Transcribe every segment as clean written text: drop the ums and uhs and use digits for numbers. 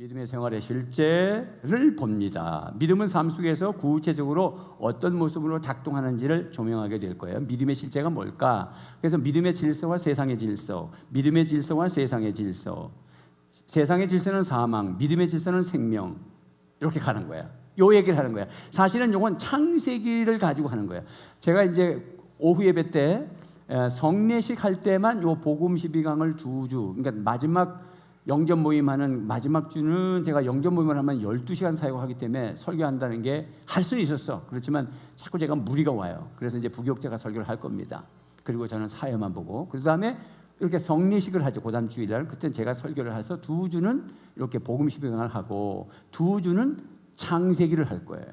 믿음의 생활의 실제를 봅니다. 믿음은 삶 속에서 구체적으로 어떤 모습으로 작동하는지를 조명하게 될 거예요. 믿음의 실제가 뭘까? 그래서 믿음의 질서와 세상의 질서, 믿음의 질서와 세상의 질서. 세상의 질서는 사망, 믿음의 질서는 생명. 이렇게 가는 거야. 요 얘기를 하는 거야. 사실은 요건 창세기를 가지고 하는 거야. 제가 이제 오후 예배 때 성례식 할 때만 요 복음 12강을 두 주, 그러니까 마지막 영접 모임하는 마지막 주는 제가 영접 모임을 하면 12시간 사용하기 때문에 설교한다는 게 할 수는 있었어. 그렇지만 자꾸 제가 무리가 와요. 그래서 이제 부교육자가 설교를 할 겁니다. 그리고 저는 사회만 보고 그 다음에 이렇게 성례식을 하죠. 그 다음 주일날. 그때는 제가 설교를 해서 두 주는 이렇게 복음 12강을 하고 두 주는 창세기를 할 거예요.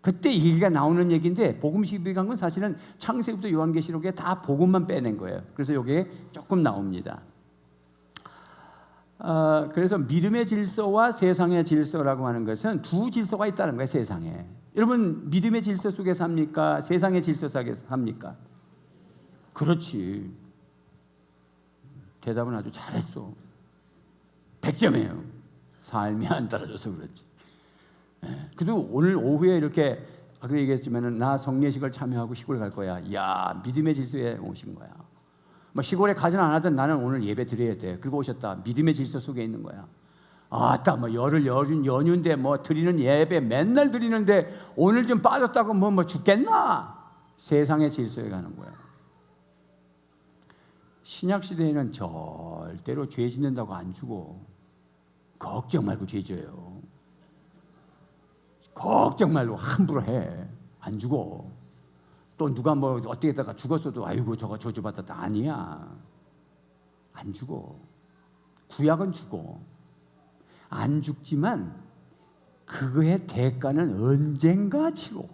그때 얘기가 나오는 얘기인데 복음 12강은 사실은 창세기부터 요한계시록에 다 복음만 빼낸 거예요. 그래서 이게 조금 나옵니다. 그래서 믿음의 질서와 세상의 질서라고 하는 것은 두 질서가 있다는 거예요. 세상에. 여러분 믿음의 질서 속에 삽니까? 세상의 질서 속에 삽니까? 그렇지. 대답은 아주 잘했어. 100점이에요. 삶이 안 따라줘서 그렇지. 그래도 오늘 오후에 이렇게 아까 얘기했지만은 나 성례식을 참여하고 시골 갈 거야. 야, 믿음의 질서에 오신 거야. 뭐 시골에 가진 않았던 나는 오늘 예배 드려야 돼. 그리고 오셨다. 믿음의 질서 속에 있는 거야. 아따 뭐 연휴인데 뭐 드리는 예배 맨날 드리는데 오늘 좀 빠졌다고 뭐 죽겠나? 세상의 질서에 가는 거야. 신약 시대에는 절대로 죄 짓는다고 안 죽어. 걱정 말고 죄 져요. 걱정 말고 함부로 해. 안 죽어. 또 누가 뭐 어떻게 했다가 죽었어도 아이고 저거 저주받았다. 아니야. 안 죽어. 구약은 죽어. 안 죽지만 그거의 대가는 언젠가 치고.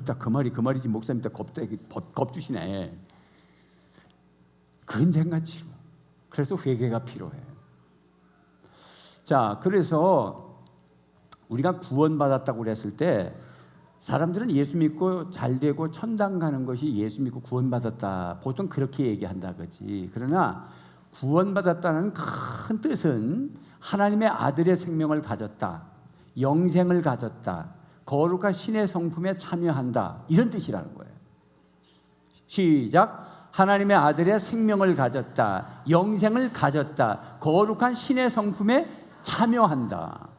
딱 그 말이지 목사님 때 겁주시네. 그 언젠가 치고. 그래서 회개가 필요해. 자, 그래서 우리가 구원받았다고 그랬을 때 사람들은 예수 믿고 잘 되고 천당 가는 것이 예수 믿고 구원받았다. 보통 그렇게 얘기한다 그지. 그러나 구원받았다는 큰 뜻은 하나님의 아들의 생명을 가졌다. 영생을 가졌다. 거룩한 신의 성품에 참여한다. 이런 뜻이라는 거예요. 시작. 하나님의 아들의 생명을 가졌다. 영생을 가졌다. 거룩한 신의 성품에 참여한다.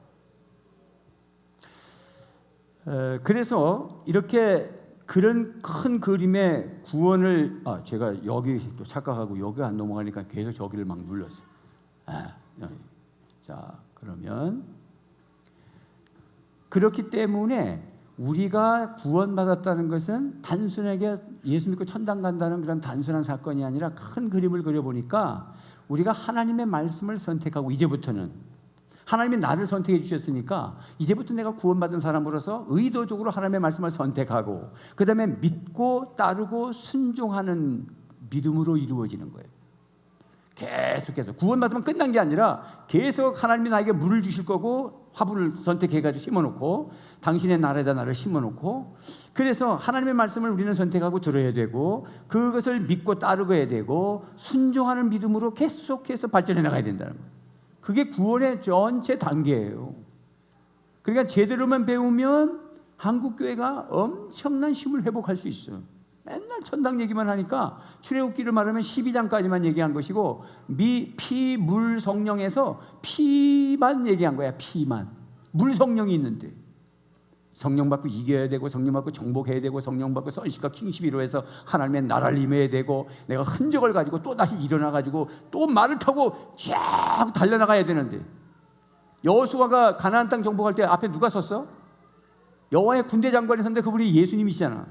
그래서 이렇게 그런 큰 그림의 구원을 제가 여기 또 착각하고 여기 안 넘어가니까 계속 저기를 막 눌렀어요. 자, 그러면 그렇기 때문에 우리가 구원받았다는 것은 단순하게 예수 믿고 천당 간다는 그런 단순한 사건이 아니라 큰 그림을 그려보니까 우리가 하나님의 말씀을 선택하고 이제부터는 하나님이 나를 선택해 주셨으니까 이제부터 내가 구원받은 사람으로서 의도적으로 하나님의 말씀을 선택하고 그 다음에 믿고 따르고 순종하는 믿음으로 이루어지는 거예요. 계속해서 구원받으면 끝난 게 아니라 계속 하나님이 나에게 물을 주실 거고 화분을 선택해가지고 심어놓고 당신의 나라에다 나를 심어놓고 그래서 하나님의 말씀을 우리는 선택하고 들어야 되고 그것을 믿고 따르게 되고 순종하는 믿음으로 계속해서 발전해 나가야 된다는 거예요. 그게 구원의 전체 단계예요. 그러니까 제대로만 배우면 한국교회가 엄청난 힘을 회복할 수 있어요. 맨날 천당 얘기만 하니까 출애굽기를 말하면 12장까지만 얘기한 것이고 피, 물, 성령에서 피만 얘기한 거야. 피만. 물, 성령이 있는데 성령 받고 이겨야 되고 성령 받고 정복해야 되고 성령 받고 선식과 킹십이로 해서 하나님의 나라를 임해야 되고 내가 흔적을 가지고 또 다시 일어나가지고 또 말을 타고 쫙 달려나가야 되는데 여호수아가 가나안 땅 정복할 때 앞에 누가 섰어? 여호와의 군대 장관이 섰는데 그분이 예수님이시잖아.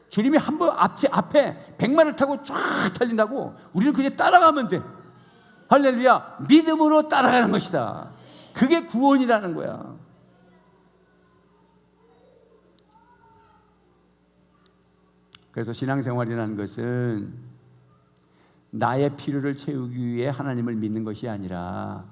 주님이 한 번 앞에 백마를 타고 쫙 달린다고 우리는 그냥 따라가면 돼. 할렐루야. 믿음으로 따라가는 것이다. 그게 구원이라는 거야. 그래서 신앙생활이라는 것은 나의 필요를 채우기 위해 하나님을 믿는 것이 아니라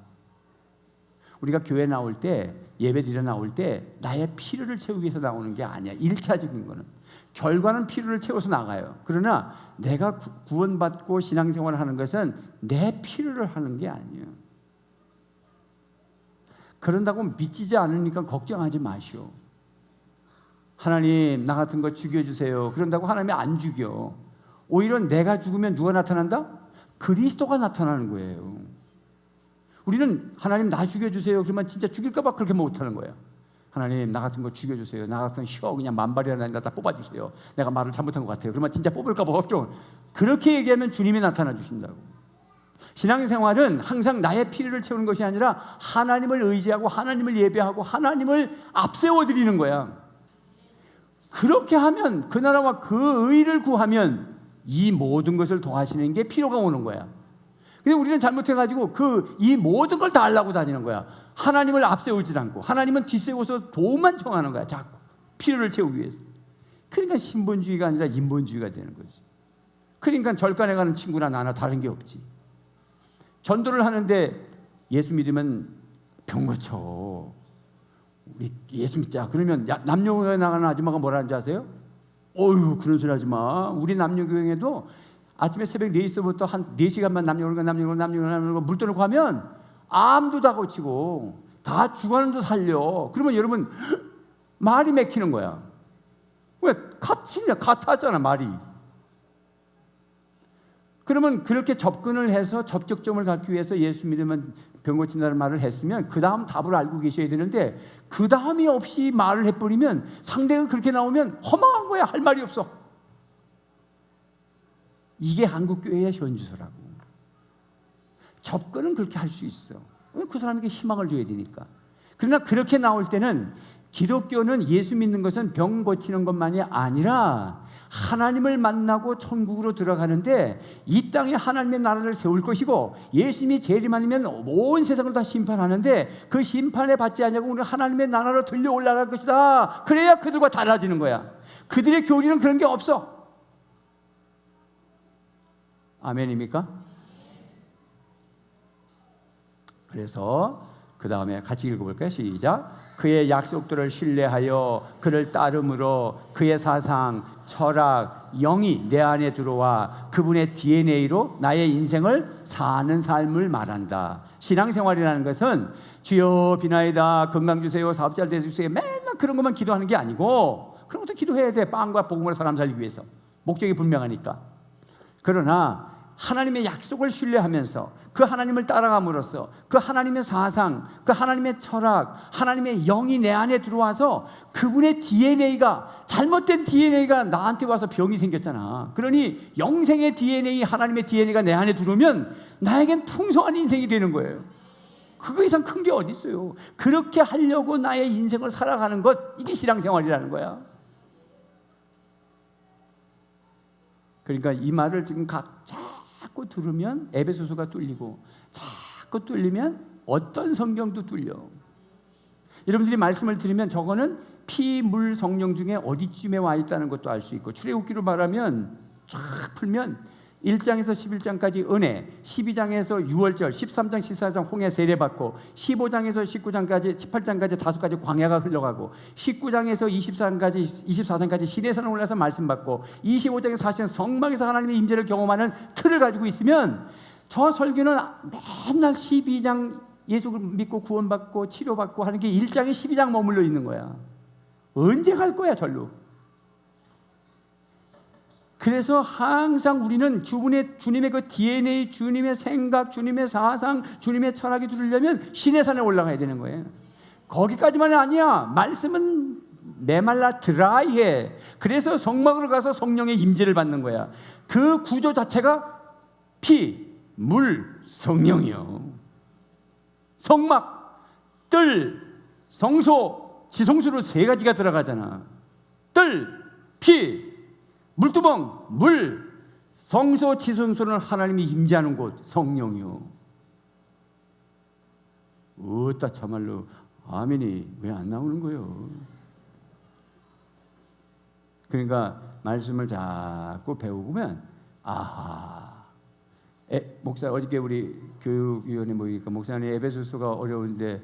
우리가 교회 나올 때 예배 드려 나올 때 나의 필요를 채우기 위해서 나오는 게 아니야. 1차적인 거는 결과는 필요를 채워서 나가요. 그러나 내가 구원받고 신앙생활을 하는 것은 내 필요를 하는 게 아니에요. 그런다고 믿지지 않으니까 걱정하지 마시오. 하나님 나 같은 거 죽여주세요. 그런다고 하나님이 안 죽여. 오히려 내가 죽으면 누가 나타난다? 그리스도가 나타나는 거예요. 우리는 하나님 나 죽여주세요. 그러면 진짜 죽일까 봐 그렇게 못하는 거예요. 하나님 나 같은 거 죽여주세요. 나 같은 거 그냥 만발이라도 다 뽑아주세요. 내가 말을 잘못한 것 같아요. 그러면 진짜 뽑을까 봐 걱정. 그렇게 얘기하면 주님이 나타나 주신다고. 신앙생활은 항상 나의 필요를 채우는 것이 아니라 하나님을 의지하고 하나님을 예배하고 하나님을 앞세워드리는 거야. 그렇게 하면, 그 나라와 그 의를 구하면 이 모든 것을 도와주시는 게 필요가 오는 거야. 근데 우리는 잘못해가지고 이 모든 걸 다 하려고 다니는 거야. 하나님을 앞세우지 않고 하나님은 뒷세워서 도움만 청하는 거야. 자꾸 필요를 채우기 위해서. 그러니까 신본주의가 아니라 인본주의가 되는 거지. 그러니까 절간에 가는 친구나 나나 다른 게 없지. 전도를 하는데 예수 믿으면 병 고쳐. 우리 예수 믿자. 그러면 남녀교회 나가는 아줌마가 뭐라는지 아세요? 어휴, 그런 소리 하지 마. 우리 남녀교회에도 아침에 새벽 4시부터 한 4시간만 남녀교회 물 떠놓고 하면 암도 다 고치고 다 죽어는도 살려. 그러면 여러분 말이 맥히는 거야. 왜? 같았잖아 말이. 그러면 그렇게 접근을 해서 접촉점을 갖기 위해서 예수 믿으면 병 고친다는 말을 했으면 그 다음 답을 알고 계셔야 되는데 그 다음이 없이 말을 해버리면 상대가 그렇게 나오면 허망한 거야. 할 말이 없어. 이게 한국교회의 현주소라고. 접근은 그렇게 할 수 있어. 그 사람에게 희망을 줘야 되니까. 그러나 그렇게 나올 때는 기독교는 예수 믿는 것은 병 고치는 것만이 아니라 하나님을 만나고 천국으로 들어가는데 이 땅에 하나님의 나라를 세울 것이고 예수님이 재림하면 온 세상을 다 심판하는데 그 심판에 받지 않냐고 우리는 하나님의 나라로 들려 올라갈 것이다. 그래야 그들과 달라지는 거야. 그들의 교리는 그런 게 없어. 아멘입니까? 그래서 그 다음에 같이 읽어볼까요? 시작. 그의 약속들을 신뢰하여 그를 따름으로 그의 사상, 철학, 영이 내 안에 들어와 그분의 DNA로 나의 인생을 사는 삶을 말한다. 신앙생활이라는 것은 주여 비나이다, 건강 주세요, 사업 잘 되주세요, 맨날 그런 것만 기도하는 게 아니고 그런 것도 기도해야 돼. 빵과 복음으로 사람 살기 위해서. 목적이 분명하니까. 그러나 하나님의 약속을 신뢰하면서 그 하나님을 따라감으로써 그 하나님의 사상, 그 하나님의 철학, 하나님의 영이 내 안에 들어와서 그분의 DNA가, 잘못된 DNA가 나한테 와서 병이 생겼잖아. 그러니 영생의 DNA, 하나님의 DNA가 내 안에 들어오면 나에겐 풍성한 인생이 되는 거예요. 그거 이상 큰 게 어디 있어요. 그렇게 하려고 나의 인생을 살아가는 것, 이게 신앙생활이라는 거야. 그러니까 이 말을 지금 자꾸 들으면 에베소서가 뚫리고 자꾸 뚫리면 어떤 성경도 뚫려. 여러분들이 말씀을 들으면 저거는 피, 물, 성령 중에 어디쯤에 와 있다는 것도 알 수 있고, 출애굽기로 말하면 쫙 풀면 1장에서 11장까지 은혜, 12장에서 6월절, 13장, 14장 홍해 세례받고, 15장에서 19장까지, 18장까지 5가지 광야가 흘러가고, 19장에서 24장까지 시내산을 올라서 말씀받고, 25장에서 40장 성막에서 하나님의 임재를 경험하는 틀을 가지고 있으면 저 설교는 맨날 12장 예수 믿고 구원받고 치료받고 하는 게 1장에 12장 머물러 있는 거야. 언제 갈 거야 절로? 그래서 항상 우리는 주님의 그 DNA, 주님의 생각, 주님의 사상, 주님의 철학이 들으려면 시내산에 올라가야 되는 거예요. 거기까지만이 아니야. 말씀은 메말라 드라이해. 그래서 성막으로 가서 성령의 임재를 받는 거야. 그 구조 자체가 피, 물, 성령이요. 성막, 뜰, 성소, 지성소로 3가지가 들어가잖아. 뜰, 피, 물두멍, 물, 성소, 지성소는 하나님이 임재하는 곳, 성령이요. 어따 참말로 아멘이 왜 안 나오는 거예요? 그러니까 말씀을 자꾸 배우면 아하. 목사 어저께 우리 교육위원회 모이니까 목사님 에베소서가 어려운데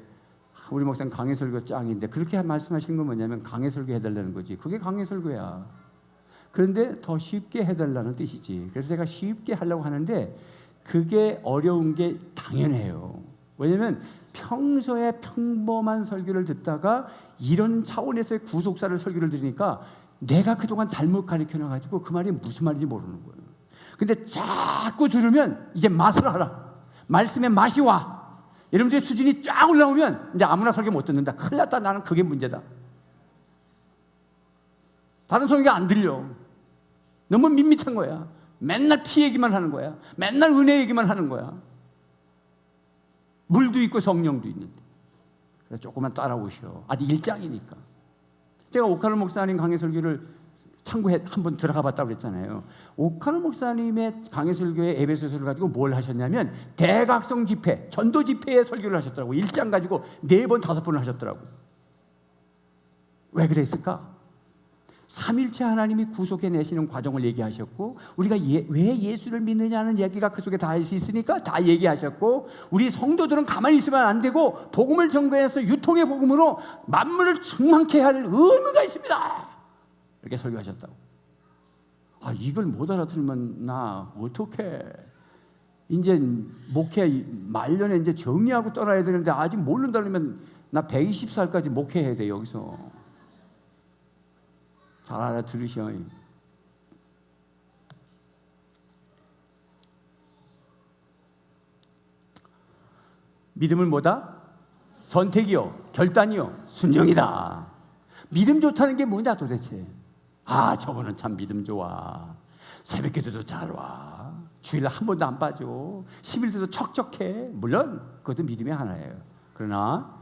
우리 목사님 강해 설교 짱인데 그렇게 말씀하신 건 뭐냐면 강해 설교 해달라는 거지. 그게 강해 설교야. 그런데 더 쉽게 해달라는 뜻이지. 그래서 제가 쉽게 하려고 하는데 그게 어려운 게 당연해요. 왜냐하면 평소에 평범한 설교를 듣다가 이런 차원에서의 구속사를 설교를 들으니까 내가 그동안 잘못 가르쳐놔가지고 그 말이 무슨 말인지 모르는 거예요. 근데 자꾸 들으면 이제 맛을 알아. 말씀의 맛이 와. 여러분들의 수준이 쫙 올라오면 이제 아무나 설교 못 듣는다. 큰일 났다. 나는 그게 문제다. 다른 설교가 안 들려. 너무 밋밋한 거야. 맨날 피 얘기만 하는 거야. 맨날 은혜 얘기만 하는 거야. 물도 있고 성령도 있는데. 그래서 조금만 따라오셔. 아직 1장이니까. 제가 오카노 목사님 강해 설교를 참고해 한번 들어가 봤다고 그랬잖아요. 오카노 목사님의 강해 설교의 에베소서를 가지고 뭘 하셨냐면 대각성 집회, 전도 집회의 설교를 하셨더라고요. 1장 가지고 4번, 5번을 하셨더라고요. 왜 그랬을까? 삼일체 하나님이 구속해내시는 과정을 얘기하셨고, 우리가 왜 예수를 믿느냐는 얘기가 그 속에 다 있으니까 다 얘기하셨고, 우리 성도들은 가만히 있으면 안 되고 복음을 전거해서 유통의 복음으로 만물을 충만케 할 의무가 있습니다. 이렇게 설교하셨다고. 아, 이걸 못 알아들으면 나 어떡해. 이제 목회 말년에 이제 정리하고 떠나야 되는데 아직 모른다 그러면 나 120살까지 목회해야 돼. 여기서 잘 알아들으셔. 믿음은 뭐다? 선택이요, 결단이요, 순종이다. 믿음 좋다는 게 뭐냐 도대체? 아, 저거는 참 믿음 좋아. 새벽기도도 잘 와. 주일날 한 번도 안 빠져. 10일도 척척해. 물론 그것도 믿음의 하나예요. 그러나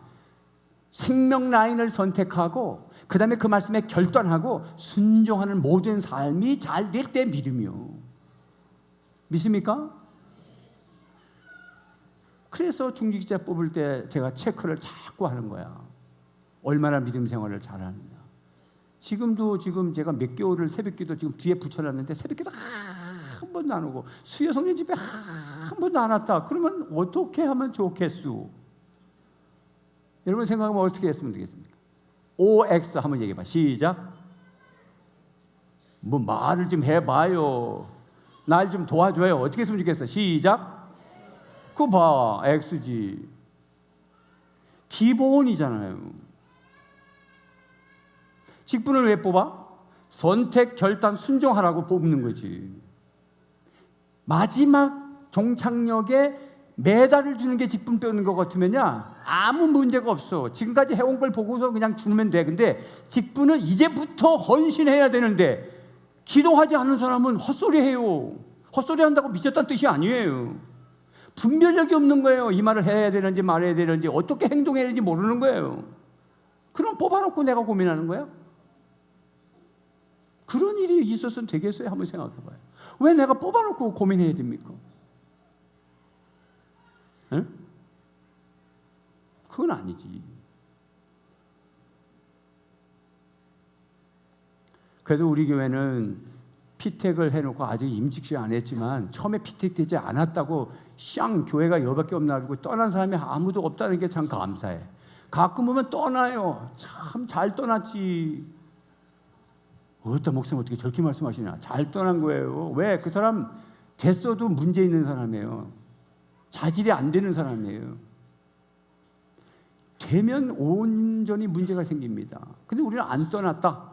생명 라인을 선택하고 그 다음에 그 말씀에 결단하고 순종하는 모든 삶이 잘 될 때 믿음이요. 믿습니까? 그래서 중직자 뽑을 때 제가 체크를 자꾸 하는 거야. 얼마나 믿음 생활을 잘하느냐. 지금도 제가 몇 개월을 새벽기도 지금 뒤에 붙여놨는데 새벽기도 한 번도 안 오고 수요 성령 집회 한 번도 안 왔다. 그러면 어떻게 하면 좋겠수? 여러분 생각하면 어떻게 했으면 되겠습니까? OX 한번 얘기해봐. 시작. 뭐 말을 좀 해봐요. 날 좀 도와줘요. 어떻게 했으면 좋겠어? 시작. 그거 봐. X지. 기본이잖아요. 직분을 왜 뽑아? 선택, 결단, 순종하라고 뽑는 거지. 마지막 종착역에 메달을 주는 게 직분 빼는 것 같으면야 아무 문제가 없어. 지금까지 해온 걸 보고서 그냥 주면 돼. 근데 직분은 이제부터 헌신해야 되는데 기도하지 않는 사람은 헛소리해요. 헛소리 한다고 미쳤다는 뜻이 아니에요. 분별력이 없는 거예요. 이 말을 해야 되는지 말해야 되는지 어떻게 행동해야 되는지 모르는 거예요. 그럼 뽑아놓고 내가 고민하는 거야? 그런 일이 있었으면 되겠어요? 한번 생각해봐요. 왜 내가 뽑아놓고 고민해야 됩니까? 응? 그건 아니지. 그래도 우리 교회는 피택을 해놓고 아직 임직시 안 했지만 처음에 피택되지 않았다고 쌍 교회가 여밖에 없나 그러고 떠난 사람이 아무도 없다는 게 참 감사해. 가끔 보면 떠나요. 참 잘 떠났지. 어떤 목사님 어떻게 저렇게 말씀하시냐. 잘 떠난 거예요. 왜? 그 사람 됐어도 문제 있는 사람이에요. 자질이 안 되는 사람이에요. 되면 온전히 문제가 생깁니다. 근데 우리는 안 떠났다.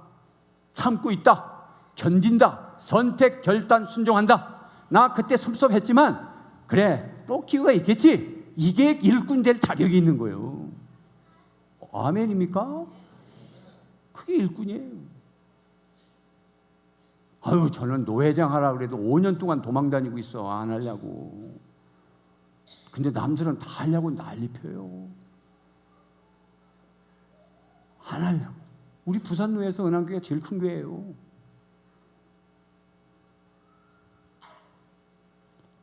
참고 있다. 견딘다. 선택, 결단, 순종한다. 나 그때 섭섭했지만 그래, 또 기회가 있겠지. 이게 일꾼 될 자격이 있는 거예요. 아멘입니까? 그게 일꾼이에요. 아유, 저는 노회장 하라 그래도 5년 동안 도망 다니고 있어. 안 하려고. 근데 남들은 다 하려고 난리 펴요. 안 하려고. 우리 부산노회에서 은한교회가 제일 큰 교회예요.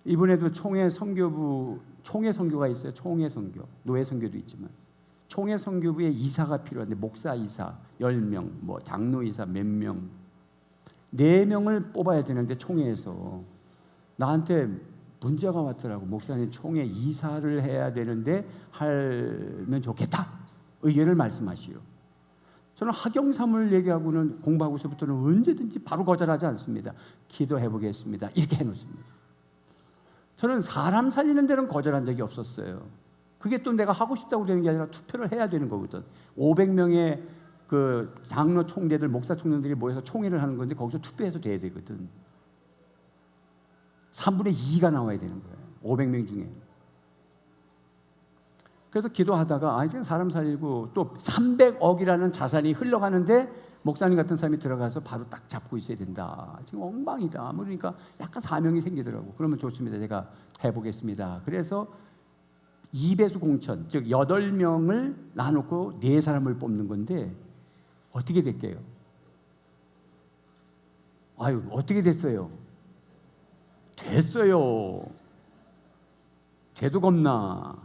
이번에도 총회 선교가 있어요. 총회 선교. 노회 선교도 있지만 총회 선교부에 이사가 필요한데 목사 이사 10명, 뭐 장로 이사 몇 명, 4명을 뽑아야 되는데 총회에서 나한테 문제가 왔더라고. 목사님 총회 이사를 해야 되는데 하면 좋겠다. 의견을 말씀하시오. 저는 학영삼을 얘기하고는 공부하고서부터는 언제든지 바로 거절하지 않습니다. 기도해 보겠습니다. 이렇게 해놓습니다. 저는 사람 살리는 데는 거절한 적이 없었어요. 그게 또 내가 하고 싶다고 되는 게 아니라 투표를 해야 되는 거거든. 500명의 그 장로 총대들, 목사 총대들이 모여서 총회를 하는 건데 거기서 투표해서 돼야 되거든. 3분의 2가 나와야 되는 거예요. 500명 중에. 그래서 기도하다가 이게 사람 살리고 또 300억이라는 자산이 흘러가는데 목사님 같은 사람이 들어가서 바로 딱 잡고 있어야 된다. 지금 엉망이다. 그러니까 약간 사명이 생기더라고. 그러면 좋습니다. 제가 해보겠습니다. 그래서 2배수 공천, 즉 8명을 나누고 4사람을 뽑는 건데 어떻게 됐게요? 어떻게 됐어요? 됐어요. 돼도 겁나.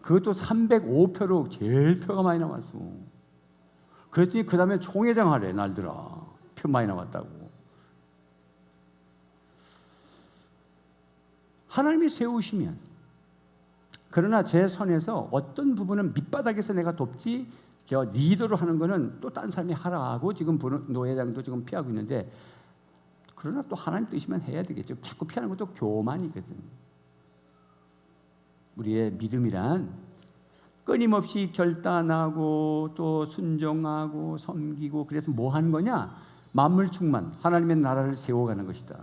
그것도 305표로 제일 표가 많이 나왔어. 그랬더니 그 다음에 총회장 하래. 날들아 표 많이 나왔다고. 하나님이 세우시면, 그러나 제 선에서 어떤 부분은 밑바닥에서 내가 돕지 저 리더로 하는 거는 또 딴 사람이 하라고 지금 노회장도 지금 피하고 있는데, 그러나 또 하나님 뜻이면 해야 되겠죠. 자꾸 피하는 것도 교만이거든. 우리의 믿음이란 끊임없이 결단하고 또 순종하고 섬기고, 그래서 뭐 하는 거냐? 만물 충만, 하나님의 나라를 세워가는 것이다.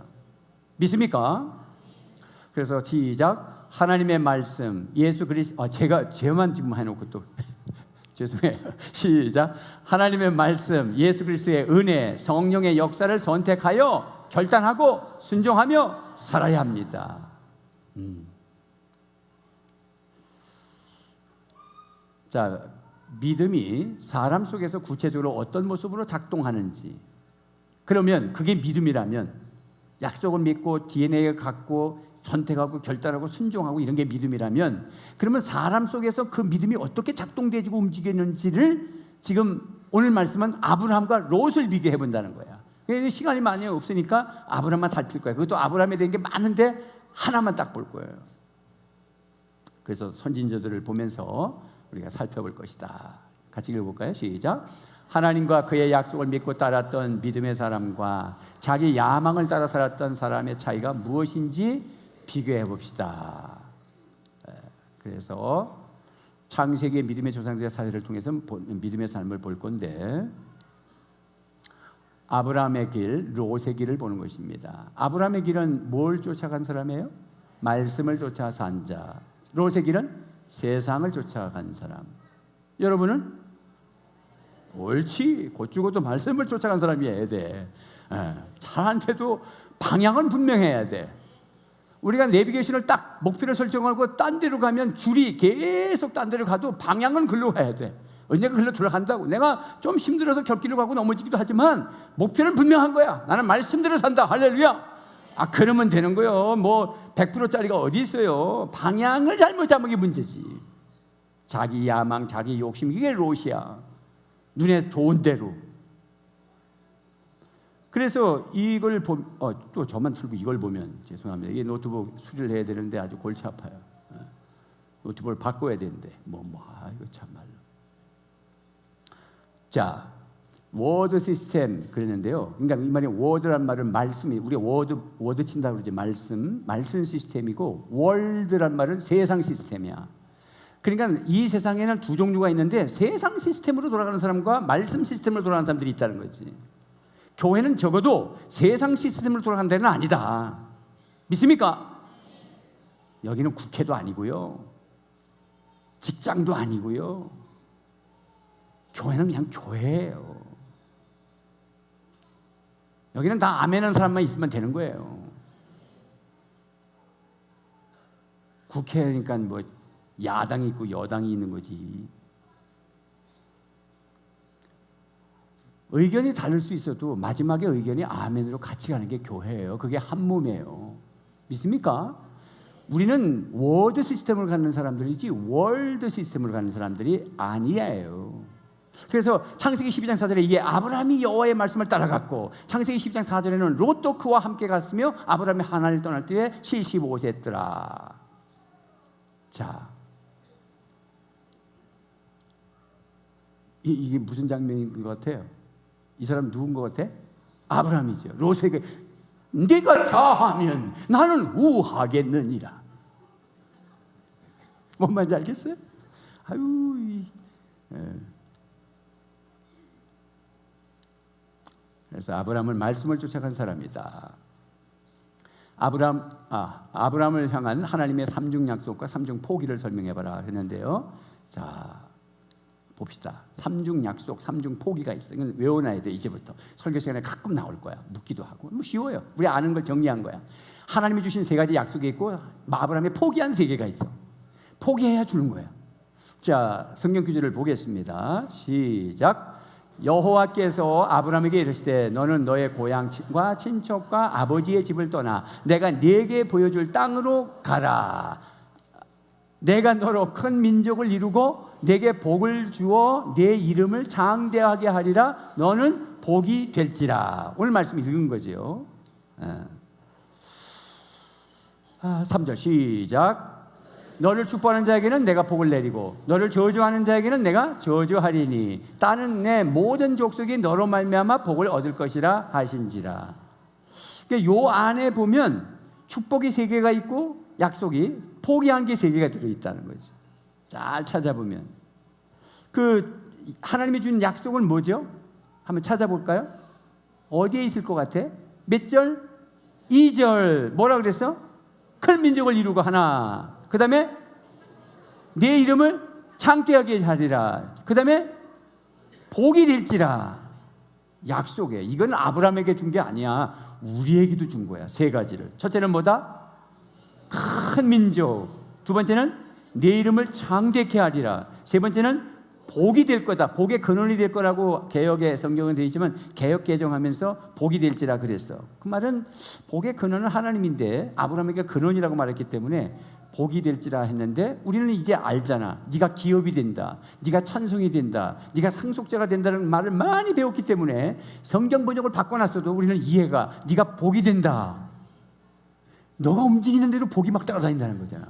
믿습니까? 그래서 시작. 하나님의 말씀, 예수 그리스도, 제만 지금 해놓고 또 죄송해요. 시작. 하나님의 말씀, 예수 그리스도의 은혜, 성령의 역사를 선택하여 결단하고 순종하며 살아야 합니다. 자, 믿음이 사람 속에서 구체적으로 어떤 모습으로 작동하는지, 그러면 그게 믿음이라면, 약속을 믿고 DNA를 갖고 선택하고 결단하고 순종하고 이런 게 믿음이라면, 그러면 사람 속에서 그 믿음이 어떻게 작동되고 움직이는지를 지금 오늘 말씀은 아브라함과 롯을 비교해 본다는 거야. 시간이 많이 없으니까 아브라함만 살필 거야. 그것도 아브라함에 대한 게 많은데 하나만 딱 볼 거예요. 그래서 선진저들을 보면서 우리가 살펴볼 것이다. 같이 읽어볼까요? 시작. 하나님과 그의 약속을 믿고 따랐던 믿음의 사람과 자기 야망을 따라 살았던 사람의 차이가 무엇인지 비교해 봅시다. 그래서 창세기의 믿음의 조상들의 사례를 통해서 믿음의 삶을 볼 건데, 아브라함의 길, 롯의 길을 보는 것입니다. 아브라함의 길은 뭘 쫓아간 사람이에요? 말씀을 쫓아 산 자. 롯의 길은 세상을 쫓아간 사람. 여러분은? 옳지. 곧 죽어도 말씀을 쫓아간 사람이어야 돼. 잘한테도 방향은 분명해야 돼. 우리가 내비게이션을 딱 목표를 설정하고 딴 데로 가면 줄이 계속 딴 데로 가도 방향은 글로 가야 돼. 언젠가 글로 들어간다고. 내가 좀 힘들어서 곁길로 가고 넘어지기도 하지만 목표는 분명한 거야. 나는 말씀대로 산다. 할렐루야. 그러면 되는 거예요. 뭐 100%짜리가 어디 있어요. 방향을 잘못 잡은 게 문제지. 자기 야망, 자기 욕심, 이게 롯이야. 눈에 좋은 대로. 그래서 이걸 또 저만 틀고 이걸 보면 죄송합니다. 이게 노트북 수리를 해야 되는데 아주 골치 아파요. 노트북을 바꿔야 되는데 이거 참말로. 자, 워드 시스템 그랬는데요. 그러니까 이 말이 워드란 말은 말씀이, 우리 워드 친다고 그러지. 말씀 시스템이고, 월드란 말은 세상 시스템이야. 그러니까 이 세상에는 두 종류가 있는데, 세상 시스템으로 돌아가는 사람과 말씀 시스템으로 돌아가는 사람들이 있다는 거지. 교회는 적어도 세상 시스템으로 돌아가는 데는 아니다. 믿습니까? 여기는 국회도 아니고요, 직장도 아니고요. 교회는 그냥 교회예요. 여기는 다 아멘하는 사람만 있으면 되는 거예요. 국회니까 뭐 야당이 있고 여당이 있는 거지. 의견이 다를 수 있어도 마지막에 의견이 아멘으로 같이 가는 게 교회예요. 그게 한 몸이에요. 믿습니까? 우리는 워드 시스템을 갖는 사람들이지 월드 시스템을 갖는 사람들이 아니에요. 그래서 창세기 12장 4절에 이게 아브라함이 여호와의 말씀을 따라갔고, 창세기 12장 4절에는 롯도 그와 함께 갔으며 아브라함이 하나를 떠날 때에 75세였더라. 자, 이게 무슨 장면인 것 같아요? 이 사람 누군 것 같아? 아브라함이죠. 롯에게 네가 좌하면 나는 우하겠느니라. 뭔 말인지 알겠어요? 아유, 그래서 아브라함은 말씀을 쫓아간 사람이다. 아브라함을 향한 하나님의 삼중 약속과 삼중 포기를 설명해봐라 했는데요. 자, 봅시다. 삼중 약속, 삼중 포기가 있어요. 이건 외워놔야 돼. 이제부터 설교 시간에 가끔 나올 거야. 묻기도 하고. 뭐 쉬워요. 우리 아는 걸 정리한 거야. 하나님이 주신 세 가지 약속이 있고 아브라함이 포기한 세 개가 있어. 포기해야 주는 거야. 자, 성경 구절을 보겠습니다. 시작. 여호와께서 아브라함에게 이르시되 너는 너의 고향과 친척과 아버지의 집을 떠나 내가 네게 보여줄 땅으로 가라. 내가 너로 큰 민족을 이루고 네게 복을 주어 네 이름을 장대하게 하리라. 너는 복이 될지라. 오늘 말씀 읽은 거죠. 3절 시작. 너를 축복하는 자에게는 내가 복을 내리고 너를 저주하는 자에게는 내가 저주하리니 따는 내 모든 족속이 너로 말미암아 복을 얻을 것이라 하신지라. 그러니까 요 안에 보면 축복이 세 개가 있고 약속이 포기한 게 세 개가 들어있다는 거죠. 잘 찾아보면 그 하나님이 준 약속은 뭐죠? 한번 찾아볼까요? 어디에 있을 것 같아? 몇 절? 2절. 뭐라 그랬어? 큰 민족을 이루고 하나. 그 다음에 내 이름을 창대하게 하리라. 그 다음에 복이 될지라. 약속에. 이건 아브라함에게 준 게 아니야. 우리에게도 준 거야. 세 가지를. 첫째는 뭐다? 큰 민족. 두 번째는 내 이름을 창대케 하리라. 세 번째는 복이 될 거다. 복의 근원이 될 거라고 개역의 성경은 되어 있지만 개역 개정하면서 복이 될지라 그랬어. 그 말은 복의 근원은 하나님인데 아브라함에게 근원이라고 말했기 때문에 복이 될지라 했는데 우리는 이제 알잖아. 네가 기업이 된다. 네가 찬송이 된다. 네가 상속자가 된다는 말을 많이 배웠기 때문에 성경 번역을 바꿔놨어도 우리는 이해가. 네가 복이 된다. 너가 움직이는 대로 복이 막 따라다닌다는 거잖아.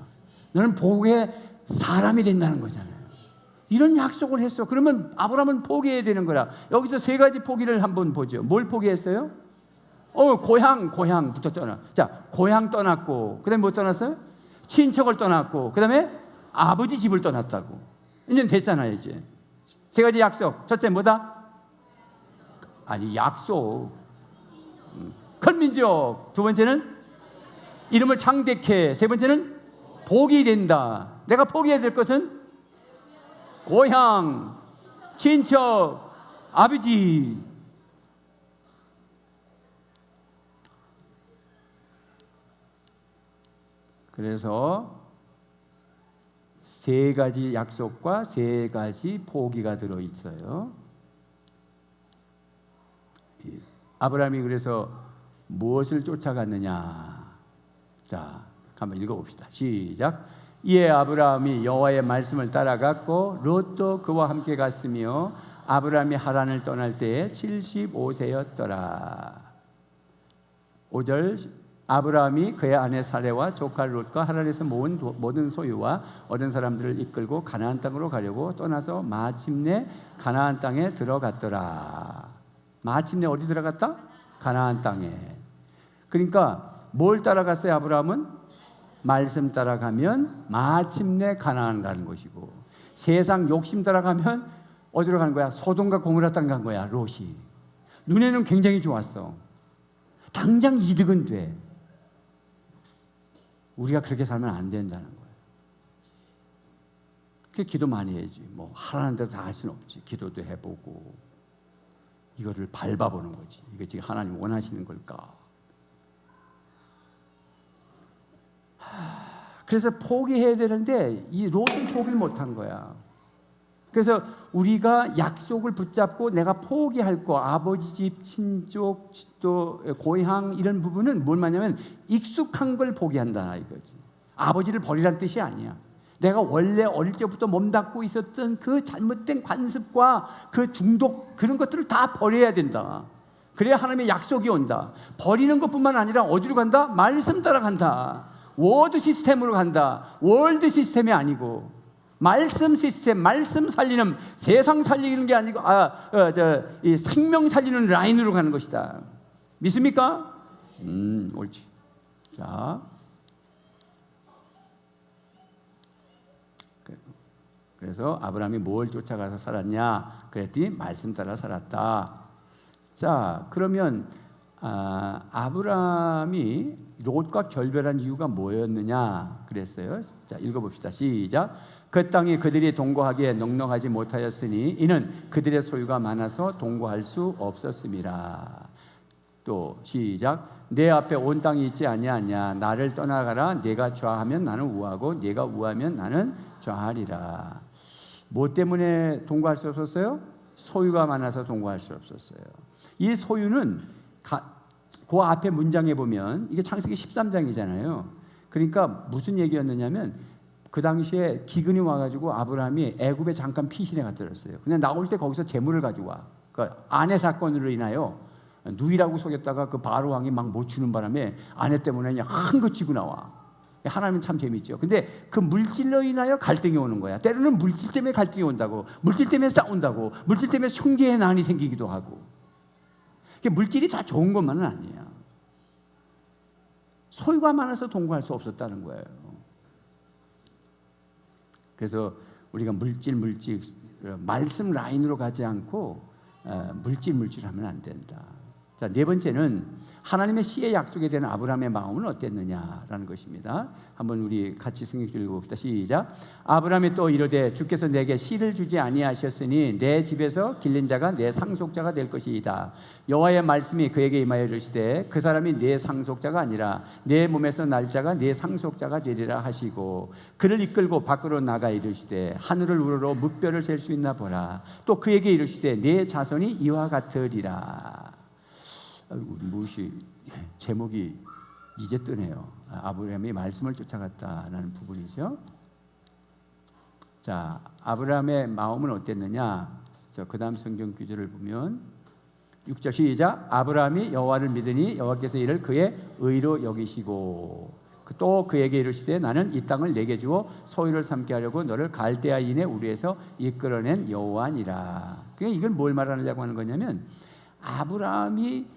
너는 복의 사람이 된다는 거잖아요. 이런 약속을 했어. 그러면 아브라함은 포기해야 되는 거라. 여기서 세 가지 포기를 한번 보죠. 뭘 포기했어요? 고향부터 떠나. 자, 고향 떠났고 그 다음에 뭐 떠났어요? 친척을 떠났고 그 다음에 아버지 집을 떠났다고. 이제 됐잖아요. 이제 세 가지 약속. 첫째 뭐다? 아니 약속 큰 민족. 두 번째는 이름을 창대케. 세 번째는 복이 된다. 내가 포기해야 될 것은 고향, 친척, 아버지. 그래서 세 가지 약속과 세 가지 포기가 들어있어요. 아브라함이 그래서 무엇을 쫓아갔느냐? 자, 한번 읽어봅시다. 시작. 이에 아브라함이 여호와의 말씀을 따라갔고 롯도 그와 함께 갔으며 아브라함이 하란을 떠날 때에 75세였더라. 5절. 아브라함이 그의 아내 사레와 조카 롯과 하란에서 모은 모든 소유와 얻은 사람들을 이끌고 가나안 땅으로 가려고 떠나서 마침내 가나안 땅에 들어갔더라. 마침내 어디 들어갔다? 가나안 땅에. 그러니까 뭘 따라갔어요? 아브라함은 말씀 따라가면 마침내 가나안 가는 것이고, 세상 욕심 따라가면 어디로 가는 거야? 소돔과 고모라 땅 간 거야. 롯이 눈에는 굉장히 좋았어. 당장 이득은 돼. 우리가 그렇게 살면 안 된다는 거예요. 그게 기도 많이 해야지. 뭐 하라는 대로 다 할 수는 없지. 기도도 해보고 이거를 밟아보는 거지. 이게 지금 하나님 원하시는 걸까? 그래서 포기해야 되는데 이 롯은 포기를 못한 거야. 그래서 우리가 약속을 붙잡고 내가 포기할 거, 아버지 집, 친족, 또 고향 이런 부분은 뭘 말하냐면 익숙한 걸 포기한다 이거지. 아버지를 버리란 뜻이 아니야. 내가 원래 어릴 때부터 몸담고 있었던 그 잘못된 관습과 그 중독 그런 것들을 다 버려야 된다. 그래야 하나님의 약속이 온다. 버리는 것뿐만 아니라 어디로 간다? 말씀 따라 간다. 워드 시스템으로 간다. 월드 시스템이 아니고 말씀 시스템, 말씀 살리는, 세상 살리는 게 아니고 이 생명 살리는 라인으로 가는 것이다. 믿습니까? 옳지. 자, 그래서 아브라함이 뭘 쫓아가서 살았냐? 그랬더니 말씀 따라 살았다. 자, 그러면 아브라함이 롯과 결별한 이유가 뭐였느냐 그랬어요. 자, 읽어봅시다. 시작. 그 땅이 그들이 동거하기에 넉넉하지 못하였으니 이는 그들의 소유가 많아서 동거할 수 없었음이라. 또 시작. 내 앞에 온 땅이 있지 아니하냐. 나를 떠나가라. 내가 좌하면 나는 우하고 네가 우하면 나는 좌하리라. 뭐 때문에 동거할 수 없었어요? 소유가 많아서 동거할 수 없었어요. 이 소유는 그 앞에 문장에 보면 이게 창세기 13장이잖아요. 그러니까 무슨 얘기였느냐면 그 당시에 기근이 와가지고 아브라함이 애굽에 잠깐 피신해 갔더랬어요. 그냥 나올 때 거기서 재물을 가지고 와. 그 아내 사건으로 인하여 누이라고 속였다가 그 바로 왕이 막 못 주는 바람에 아내 때문에 그냥 한껏 쥐고 나와. 하나님은 참 재밌죠. 근데 그 물질로 인하여 갈등이 오는 거야. 때로는 물질 때문에 갈등이 온다고, 물질 때문에 싸운다고, 물질 때문에 형제의 난이 생기기도 하고. 물질이 다 좋은 것만은 아니에요. 소유가 많아서 동거할 수 없었다는 거예요. 그래서 우리가 물질 말씀 라인으로 가지 않고 물질 하면 안 된다. 자, 네 번째는 하나님의 씨의 약속에 대한 아브라함의 마음은 어땠느냐라는 것입니다. 한번 우리 같이 성경 읽어봅시다. 시작. 아브라함이 또 이르되 주께서 내게 씨를 주지 아니하셨으니 내 집에서 길린 자가 내 상속자가 될 것이이다. 여호와의 말씀이 그에게 임하여 이르시되 그 사람이 내 상속자가 아니라 내 몸에서 날 자가 내 상속자가 되리라 하시고 그를 이끌고 밖으로 나가 이르시되 하늘을 우러러 무뼈를 셀 수 있나 보라. 또 그에게 이르시되 내 자손이 이와 같으리라. 무엇이 제목이 이제 뜨네요. 아브라함이 말씀을 쫓아갔다라는 부분이죠. 자, 아브라함의 마음은 어땠느냐? 그 다음 성경 구절을 보면 6절 시작. 아브라함이 여호와를 믿으니 여호와께서 이를 그의 의로 여기시고 또 그에게 이르시되 나는 이 땅을 내게 주어 소유를 삼게 하려고 너를 갈대아인의 우리에서 이끌어낸 여호와니라. 그러니까 이걸 뭘 말하려고 하는 거냐면 아브라함이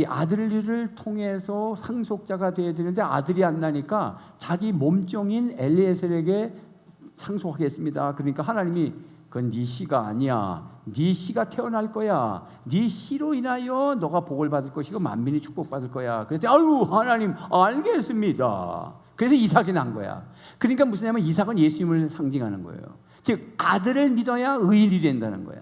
아들을 통해서 상속자가 되어야 되는데 아들이 안 나니까 자기 몸종인 엘리에셀에게 상속하겠습니다. 그러니까 하나님이 그건 네 씨가 아니야. 네 씨가 태어날 거야. 네 씨로 인하여 너가 복을 받을 것이고 만민이 축복받을 거야. 그랬더니 아유 하나님 알겠습니다. 그래서 이삭이 난 거야. 그러니까 무슨냐면 이삭은 예수님을 상징하는 거예요. 즉 아들을 믿어야 의인이 된다는 거야.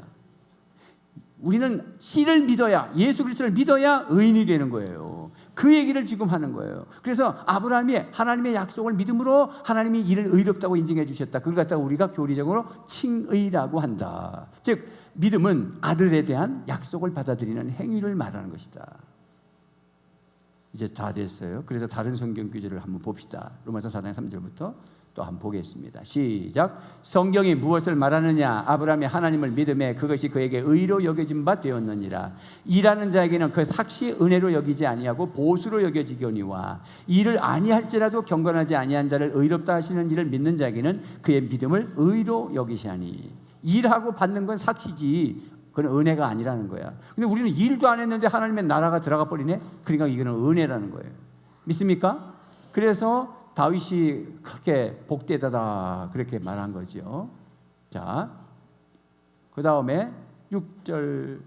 우리는 씨를 믿어야, 예수 그리스도를 믿어야 의인이 되는 거예요. 그 얘기를 지금 하는 거예요. 그래서 아브라함이 하나님의 약속을 믿음으로 하나님이 이를 의롭다고 인정해 주셨다. 그걸 갖다가 우리가 교리적으로 칭의라고 한다. 즉 믿음은 아들에 대한 약속을 받아들이는 행위를 말하는 것이다. 이제 다 됐어요. 그래서 다른 성경 구절을 한번 봅시다. 로마서 4장 3절부터 또 한번 보겠습니다. 시작. 성경이 무엇을 말하느냐? 아브라함이 하나님을 믿음에 그것이 그에게 의로 여겨진 바 되었느니라. 일하는 자에게는 그 삭시 은혜로 여기지 아니하고 보수로 여겨지거니와 이를 아니할지라도 경건하지 아니한 자를 의롭다 하시는 이를 믿는 자에게는 그의 믿음을 의로 여기시하니. 일하고 받는 건 삭시지 그건 은혜가 아니라는 거야. 근데 우리는 일도 안 했는데 하나님의 나라가 들어가 버리네. 그러니까 이거는 은혜라는 거예요. 믿습니까? 그래서 다윗이 그렇게 복되다다 그렇게 말한 거죠. 자, 그 다음에 6절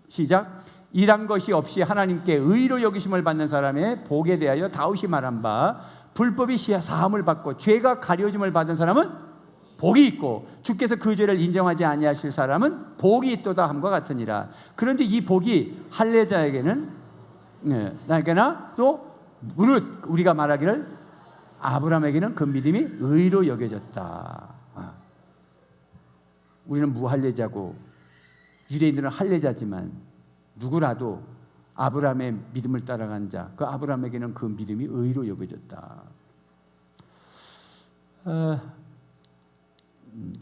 시작. 일한 것이 없이 하나님께 의로 여기심을 받는 사람의 복에 대하여 다윗이 말한 바 불법이 사함을 받고 죄가 가려짐을 받은 사람은 복이 있고 주께서 그 죄를 인정하지 아니하실 사람은 복이 있도다 함과 같으니라. 그런데 이 복이 할례자에게는 나에게나 또 무릇 우리가 말하기를 아브라함에게는 그 믿음이 의로 여겨졌다. 우리는 무할례자고 유대인들은 할례자지만 누구라도 아브라함의 믿음을 따라간 자, 그 아브라함에게는 그 믿음이 의로 여겨졌다.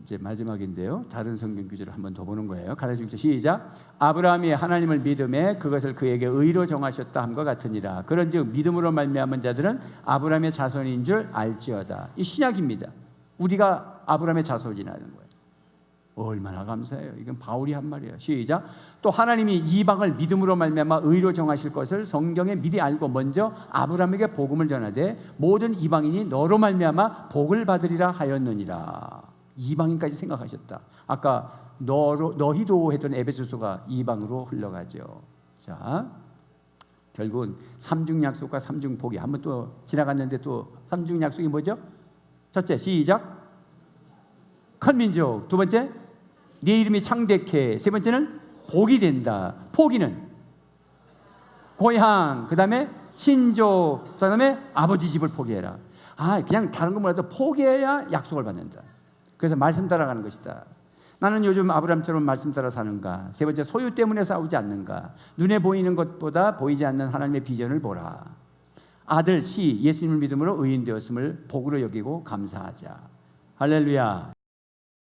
이제 마지막인데요. 다른 성경 구절을 한번 더 보는 거예요. 가르치죠. 시작. 아브라함이 하나님을 믿음에 그것을 그에게 의로 정하셨다 함과 같으니라. 그런즉 믿음으로 말미암은 자들은 아브라함의 자손인 줄 알지어다. 이 신약입니다. 우리가 아브라함의 자손이라는 거예요. 얼마나 감사해요. 이건 바울이 한 말이에요. 시작. 또 하나님이 이방을 믿음으로 말미암아 의로 정하실 것을 성경에 미리 알고 먼저 아브라함에게 복음을 전하되 모든 이방인이 너로 말미암아 복을 받으리라 하였느니라. 이방인까지 생각하셨다. 아까 너희도 했던 에베소서가 이방으로 흘러가죠. 자, 결국은 삼중 약속과 삼중 복이 한번 또 지나갔는데 또 삼중 약속이 뭐죠? 첫째, 시작. 큰 민족. 두 번째, 네 이름이 창대케. 세 번째는 복이 된다. 포기는 고향, 그 다음에 친족, 그 다음에 아버지 집을 포기해라. 그냥 다른 거 몰라도 포기해야 약속을 받는다. 그래서 말씀 따라가는 것이다. 나는 요즘 아브라함처럼 말씀 따라 사는가? 세 번째, 소유 때문에 싸우지 않는가? 눈에 보이는 것보다 보이지 않는 하나님의 비전을 보라. 아들 시 예수님을 믿음으로 의인 되었음을 복으로 여기고 감사하자. 할렐루야.